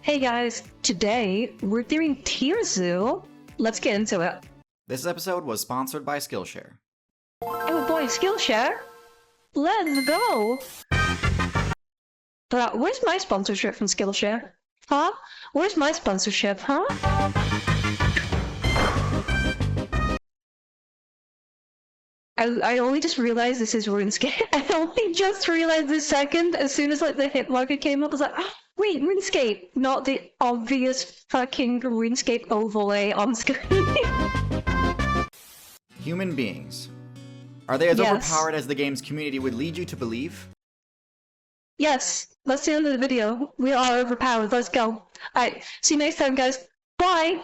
Hey guys, today we're doing TIERZOO. Let's get into it. This episode was sponsored by Skillshare. Oh boy, Skillshare! Let's go! But where's my sponsorship from Skillshare? Huh? Where's my sponsorship, huh? I only just realized this is RuneScape. I only just realized this second, as soon as like the hit marker came up, I was like, oh, wait, RuneScape! Not the obvious fucking RuneScape overlay on screen. Human beings. Are they as overpowered as the game's community would lead you to believe? Yes, that's the end of the video. We are overpowered, let's go. Alright, see you next time guys. Bye!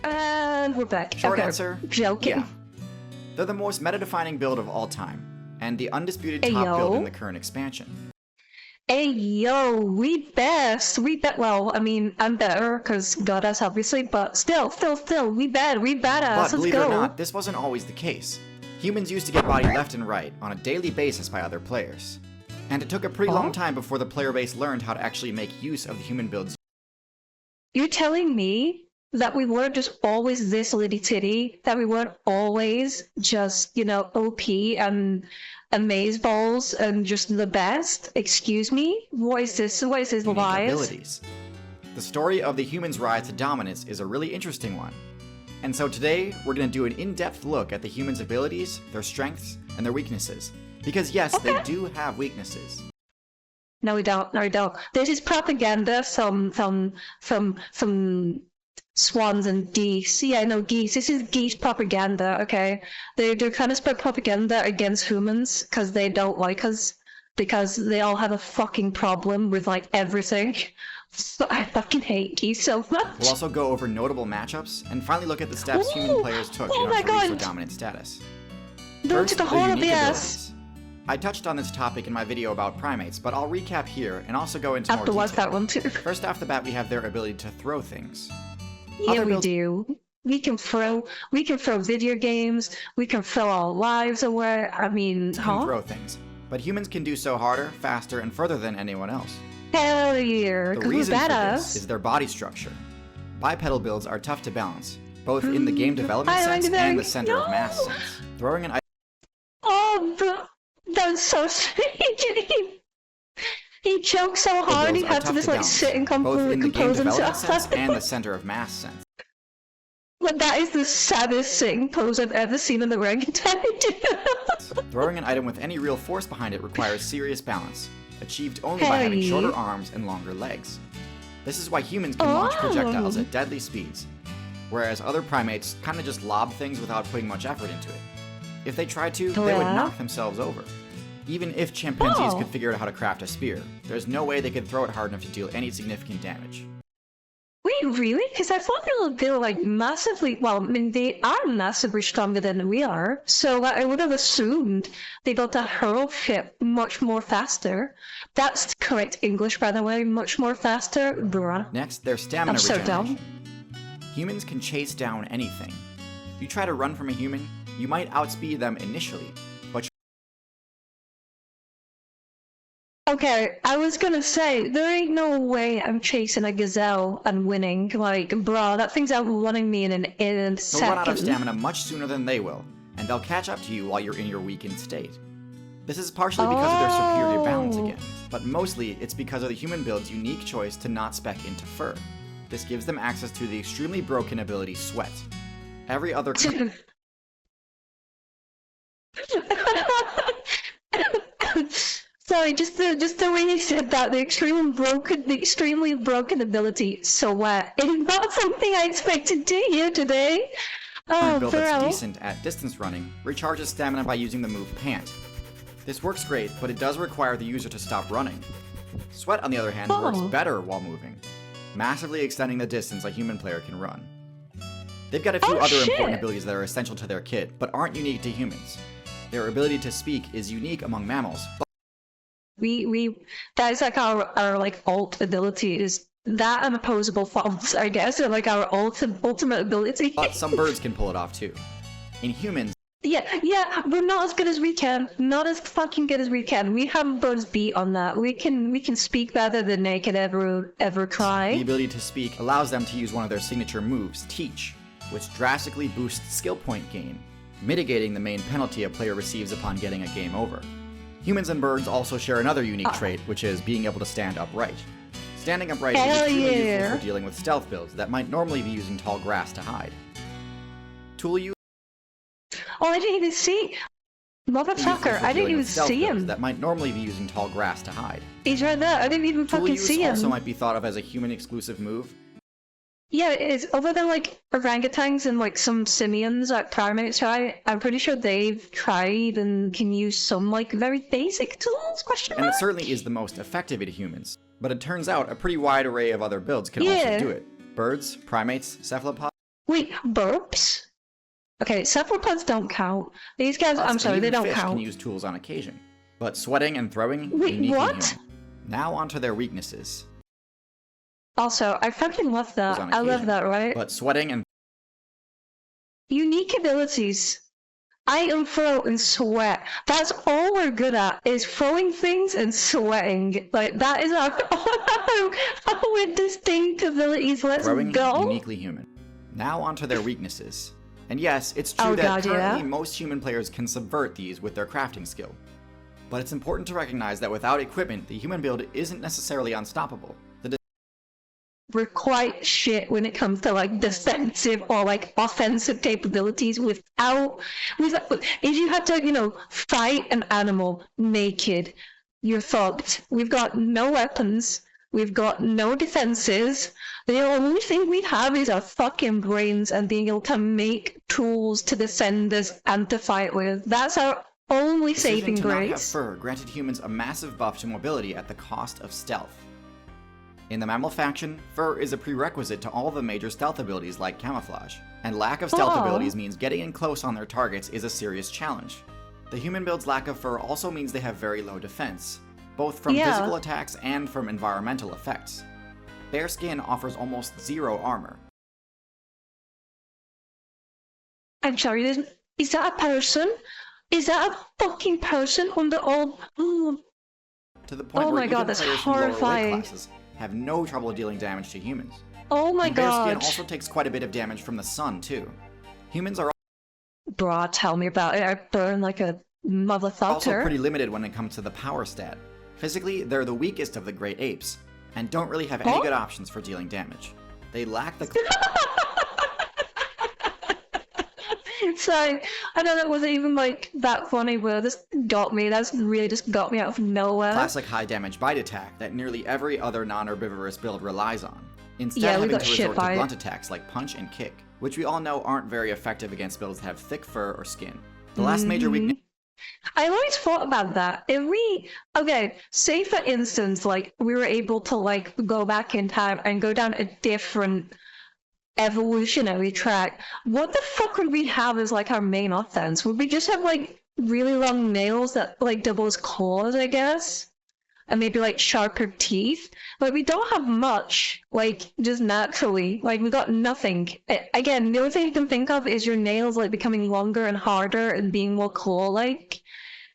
And we're back. Short okay. answer, joking. Yeah. They're the most meta-defining build of all time, and the undisputed top build in the current expansion. Hey yo, we best, well, I mean, I'm better, cause goddess obviously, but still, we badass, But let's believe go. it or not, this wasn't always the case. Humans used to get bodied left and right on a daily basis by other players. And it took a pretty long time before the player base learned how to actually make use of the human builds. You're telling me that we weren't just always this litty titty, that we weren't always just, you know, OP and amazeballs and just the best? Excuse me? What is this lies? Abilities. The story of the humans' rise to dominance is a really interesting one. And so today, we're going to do an in-depth look at the humans' abilities, their strengths, and their weaknesses. Because yes, they do have weaknesses. No we don't, This is propaganda from swans and geese. Yeah, I know geese. This is geese propaganda, okay? They're kind of spread propaganda against humans because they don't like us. Because they all have a fucking problem with, like, everything. So I fucking hate geese so much. We'll also go over notable matchups, and finally look at the steps human players took in order to reach their dominant status. First, the unique abilities. I touched on this topic in my video about primates, but I'll recap here and also go into more detail. That one too. First off the bat, we have their ability to throw things. Yeah, we do. We can throw video games, we can throw our lives away, I mean, We can throw things. But humans can do so harder, faster, and further than anyone else. Hell yeah, the reason for this is their body structure. Bipedal builds are tough to balance, both in the game development sense and the center of mass sense. Throwing an item. Oh, that was so strange. He choked so hard he had to just like sit and compose himself. Both in the game development sense and the center of mass sense. But that is the saddest sitting pose I've ever seen in the orangutan. Throwing an item with any real force behind it requires serious balance, achieved only by having shorter arms and longer legs. This is why humans can launch projectiles at deadly speeds, whereas other primates kinda just lob things without putting much effort into it. If they tried to, they would knock themselves over. Even if chimpanzees could figure out how to craft a spear, there's no way they could throw it hard enough to deal any significant damage. Wait, really? Because I thought they were like massively, well, I mean, they are massively stronger than we are, so I would have assumed they'd be able to hurl shit much more faster. That's correct English, by the way, much more faster, bruh. Next, their stamina regeneration. Dumb. Humans can chase down anything. If you try to run from a human, you might outspeed them initially, but okay, I was gonna say, there ain't no way I'm chasing a gazelle and winning. Like, bruh, that thing's outrunning me in a second. You'll run out of stamina much sooner than they will, and they'll catch up to you while you're in your weakened state. This is partially because of their superior balance again, but mostly it's because of the human build's unique choice to not spec into fur. This gives them access to the extremely broken ability Sweat. Every other Sorry, just the way you said that, the extremely broken ability, Sweat. It's not something I expected to hear today. Oh, build that's decent at distance running recharges stamina by using the move Pant. This works great, but it does require the user to stop running. Sweat, on the other hand, works better while moving, massively extending the distance a human player can run. They've got a few other important abilities that are essential to their kit, but aren't unique to humans. Their ability to speak is unique among mammals. That is like our like alt ability is that and opposable thumbs, I guess, are like our ultimate ability. But some birds can pull it off too. In humans, Yeah, we're not as good as we can. Not as fucking good as we can. We have birds beat on that. We can speak better than they could ever try. The ability to speak allows them to use one of their signature moves, Teach, which drastically boosts skill point gain, mitigating the main penalty a player receives upon getting a game over. Humans and birds also share another unique trait, which is being able to stand upright. Standing upright is extremely useful for dealing with stealth builds that might normally be using tall grass to hide. Tool use Oh, I didn't even see. Motherfucker, I didn't even see him. That might normally be using tall grass to hide. He's right there. I didn't even fucking see him. Also might be thought of as a human-exclusive move. Yeah, it is. Other than like orangutans and like some simians that primates try, I'm pretty sure they've tried and can use some like very basic tools. Question mark? And it certainly is the most effective to humans. But it turns out a pretty wide array of other builds can also do it. Birds, primates, cephalopods. Wait, burps? Okay, cephalopods don't count. These guys, I'm sorry, they don't count. Can use tools on occasion, but sweating and throwing uniquely human. Now onto their weaknesses. Also, I fucking love that. I love that, right? But sweating and unique abilities. I can throw and sweat. That's all we're good at, is throwing things and sweating. Like, that is our distinct abilities. Let's throwing, go. Uniquely human. Now onto their weaknesses. And yes, it's true that currently most human players can subvert these with their crafting skill. But it's important to recognize that without equipment, the human build isn't necessarily unstoppable. We're quite shit when it comes to like defensive or like offensive capabilities if you had to, fight an animal naked, you're fucked. We've got no weapons. We've got no defenses. The only thing we have is our fucking brains and being able to make tools to defend us and to fight with. That's our only saving grace. Not have fur granted humans a massive buff to mobility at the cost of stealth. In the mammal faction, fur is a prerequisite to all the major stealth abilities like camouflage, and lack of stealth abilities means getting in close on their targets is a serious challenge. The human build's lack of fur also means they have very low defense, both from physical attacks and from environmental effects. Bare skin offers almost zero armor. I'm sorry, is that a person? Is that a fucking person on the old... To the point where even players from lower weight classes have no trouble dealing damage to humans. Oh my god. Bare skin also takes quite a bit of damage from the sun, too. Humans are Bruh, tell me about it. I burn like a motherfucker. Also pretty limited when it comes to the power stat. Physically, they're the weakest of the great apes, and don't really have any good options for dealing damage. They lack the... Sorry, I know that wasn't even like that funny word. This got me. That's really just got me out of nowhere. Classic high damage bite attack that nearly every other non-herbivorous build relies on. Instead having to resort to blunt attacks like punch and kick, which we all know aren't very effective against builds that have thick fur or skin. The last major weakness... I always thought about that. If we, say for instance, like, we were able to, like, go back in time and go down a different evolutionary track, what the fuck would we have as, like, our main offense? Would we just have, like, really long nails that, like, double as claws, I guess? And maybe, like, sharper teeth? Like, we don't have much, like, just naturally. Like, we got nothing. Again, the only thing you can think of is your nails, like, becoming longer and harder and being more claw-like.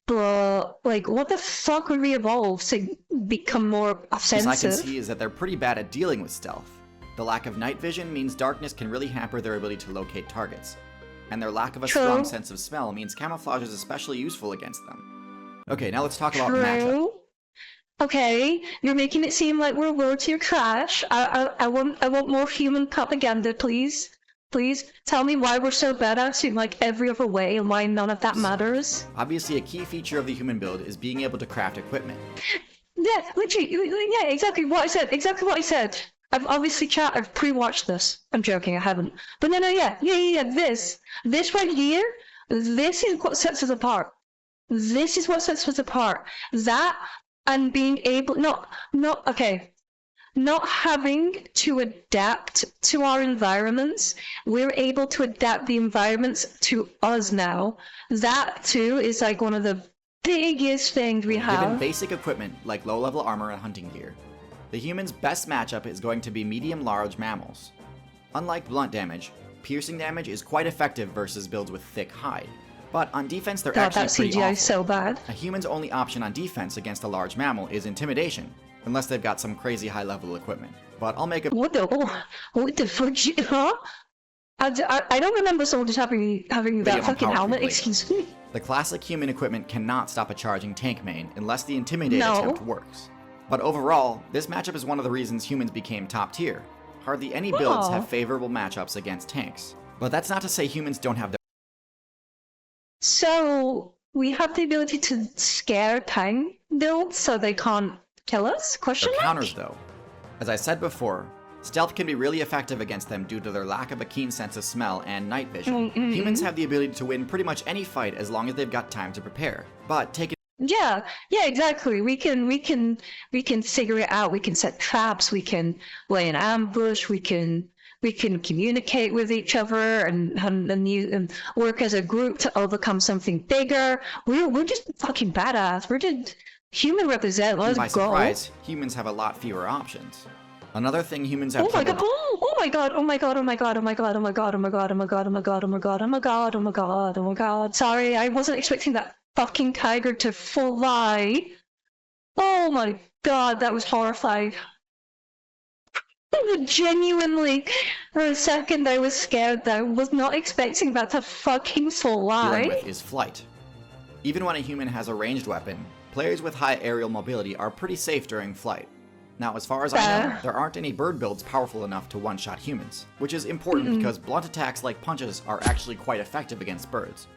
But, like, what the fuck would we evolve to become more offensive? What I can see is that they're pretty bad at dealing with stealth. The lack of night vision means darkness can really hamper their ability to locate targets. And their lack of a strong sense of smell means camouflage is especially useful against them. Okay, now let's talk about matchup. Okay, you're making it seem like we're low tier trash. I want more human propaganda, please. Please tell me why we're so badass in like every other way and why none of that matters. Obviously, a key feature of the human build is being able to craft equipment. Yeah, literally, yeah, exactly what I said. Exactly what I said. I've obviously I've pre-watched this. I'm joking, I haven't. But no, yeah. This right here, this is what sets us apart. This is what sets us apart. That and being able, not having to adapt to our environments. We're able to adapt the environments to us now. That too is like one of the biggest things we have. Given basic equipment like low-level armor and hunting gear, the human's best matchup is going to be medium-large mammals. Unlike blunt damage, piercing damage is quite effective versus builds with thick hide. But on defense, they're God, that actually pretty CGI awful. is so bad. A human's only option on defense against a large mammal is intimidation, unless they've got some crazy high-level equipment. But I'll make a... What the fuck, huh? I don't remember soldiers having that fucking power helmet, later. excuse me. The classic human equipment cannot stop a charging tank main unless the intimidate No. attempt works. But overall, this matchup is one of the reasons humans became top tier. Hardly any builds Oh. have favorable matchups against tanks. But that's not to say humans don't have their So we have the ability to scare tank builds so they can't kill us? Question mark? counters though. As I said before, stealth can be really effective against them due to their lack of a keen sense of smell and night vision. Humans have the ability to win pretty much any fight as long as they've got time to prepare. But take it Yeah, exactly. We can figure it out. We can set traps. We can lay an ambush. We can communicate with each other and work as a group to overcome something bigger. We're just fucking badass. We're just human represent. Let's by go. surprise, humans have a lot fewer options. Another thing humans have Oh my trouble god! Oh my god! Oh my god! Oh my god! Oh my god! Oh my god! Oh my god! Oh my god! Oh my god! Oh my god! Oh my god! Oh my god! Oh my god! Sorry, I wasn't expecting that fucking tiger to fly. Oh my god, that was horrifying. Genuinely, for a second I was scared that I was not expecting that to fucking dealing fly. with is flight. Even when a human has a ranged weapon, players with high aerial mobility are pretty safe during flight. Now, as far as I know, there aren't any bird builds powerful enough to one-shot humans, which is important because blunt attacks like punches are actually quite effective against birds.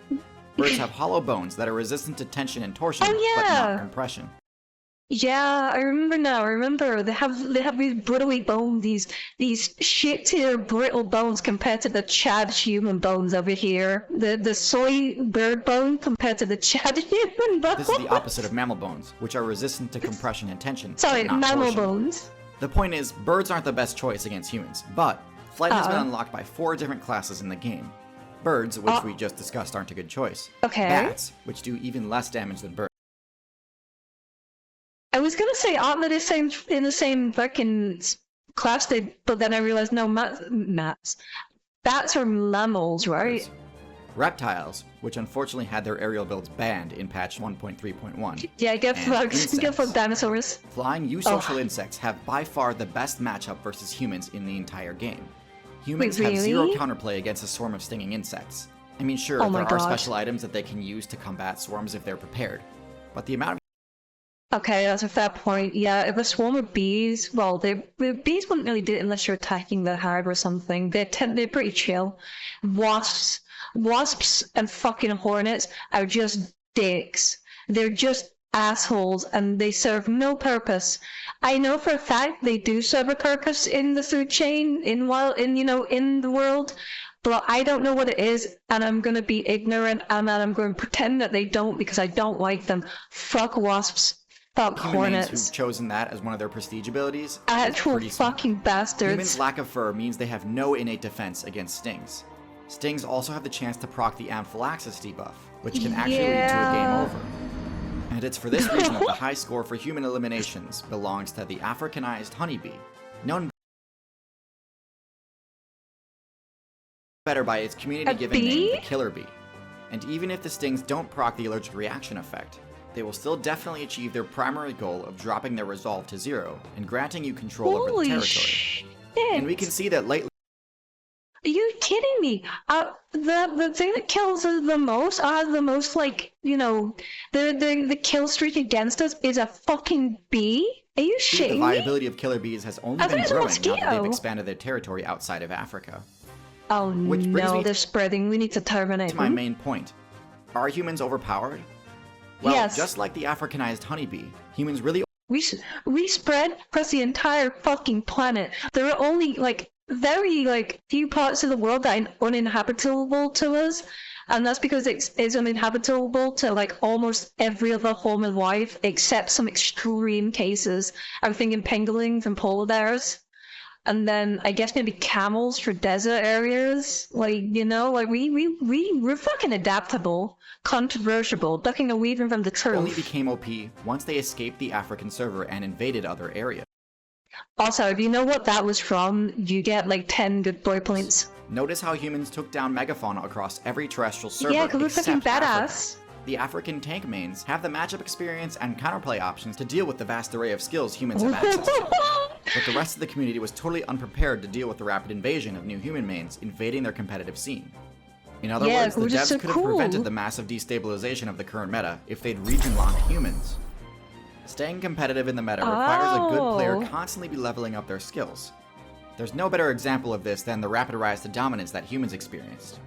Birds have hollow bones that are resistant to tension and torsion, but not compression. Yeah, I remember now. I remember they have these brittly bones, these shit tier brittle bones compared to the Chad human bones over here. The soy bird bone compared to the Chad human bone. This is the opposite of mammal bones, which are resistant to compression and tension. Sorry, but not mammal torsion. bones. The point is, birds aren't the best choice against humans, but flight has been unlocked by 4 different classes in the game. Birds, which we just discussed, aren't a good choice. Okay. Bats, which do even less damage than birds. I was gonna say aren't they in the same fucking class? But then I realized no, bats are mammals, right? Reptiles, which unfortunately had their aerial builds banned in patch 1.3.1. Yeah, get fucked dinosaurs. Flying eusocial insects have by far the best matchup versus humans in the entire game. Humans Wait, have zero really? counterplay against a swarm of stinging insects. I mean, sure, Oh my there are God. special items that they can use to combat swarms if they're prepared, but the amount of Okay, that's a fair point. Yeah, if a swarm of bees, well, the bees wouldn't really do it unless you're attacking the hive or something. They're pretty chill. Wasps and fucking hornets are just dicks. They're just assholes, and they serve no purpose. I know for a fact they do serve a purpose in the food chain, in the world, but I don't know what it is, and I'm gonna be ignorant, and I'm going to pretend that they don't because I don't like them. Fuck wasps. Fuck human mains hornets. who've chosen that as one of their prestige abilities is Actual pretty smart. fucking bastards. Humans' lack of fur means they have no innate defense against stings. Stings also have the chance to proc the anaphylaxis debuff, which can actually lead to a game over. And it's for this reason that the high score for human eliminations belongs to the Africanized honeybee, known better by its community-given name, the killer bee. And even if the stings don't proc the allergic reaction effect, they will still definitely achieve their primary goal of dropping their resolve to 0 and granting you control over the Holy territory. shit. And we can see that lately Are you kidding me? The thing that kills us the most, the kill streak against us is a fucking bee? Are you the shitting me? viability of killer bees has only I been thought it was a growing now that mosquito. they've expanded their territory outside of Africa. Oh Which brings no, me they're spreading. We need to terminate To my them. main point. Are humans overpowered? Well, Yes. just like the Africanized honeybee, humans really We spread across the entire fucking planet. There are only very few parts of the world that are uninhabitable to us, and that's because it's uninhabitable to almost every other form of life except some extreme cases. I'm thinking pangolins and polar bears, and then I guess maybe camels for desert areas. We're fucking adaptable, controversial, ducking and weaving from the truth. only became OP once they escaped the African server and invaded other areas. Also, if you know what that was from, you get like 10 good boy points. Notice how humans took down megafauna across every terrestrial server Yeah, because we're fucking except Africa. badass. The African tank mains have the matchup experience and counterplay options to deal with the vast array of skills humans have access to. But the rest of the community was totally unprepared to deal with the rapid invasion of new human mains invading their competitive scene. In other words, the devs could have prevented the massive destabilization of the current meta if they'd region-locked humans. Staying competitive in the meta requires a good player constantly be leveling up their skills. There's no better example of this than the rapid rise to dominance that humans experienced.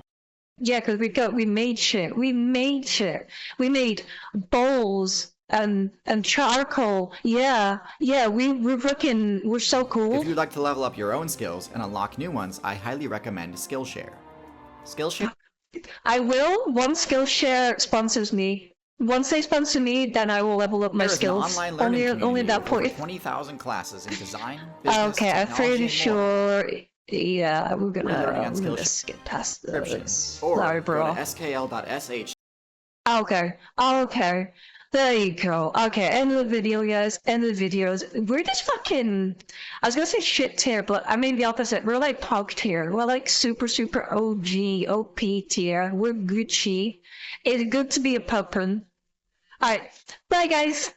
Yeah, because we made shit. We made shit. We made bowls and charcoal. Yeah, we're so cool. If you'd like to level up your own skills and unlock new ones, I highly recommend Skillshare. Skillshare? I will. Once Skillshare sponsors me. Once they sponsor me, then I will level up my skills. An online learning Only at that with over point. 20,000 classes in design, business, Okay, I'm pretty sure. Yeah, we're learning gonna on Skillshare. skip past Description. this. Or Sorry, bro. go to skl.sh. Okay. There you go. Okay, end of the video, guys. End of the videos. We're just fucking... I was gonna say shit tier, but I mean the opposite. We're like pog tier. We're like super OG, OP tier. We're Gucci. It's good to be a puppin. Alright, bye guys.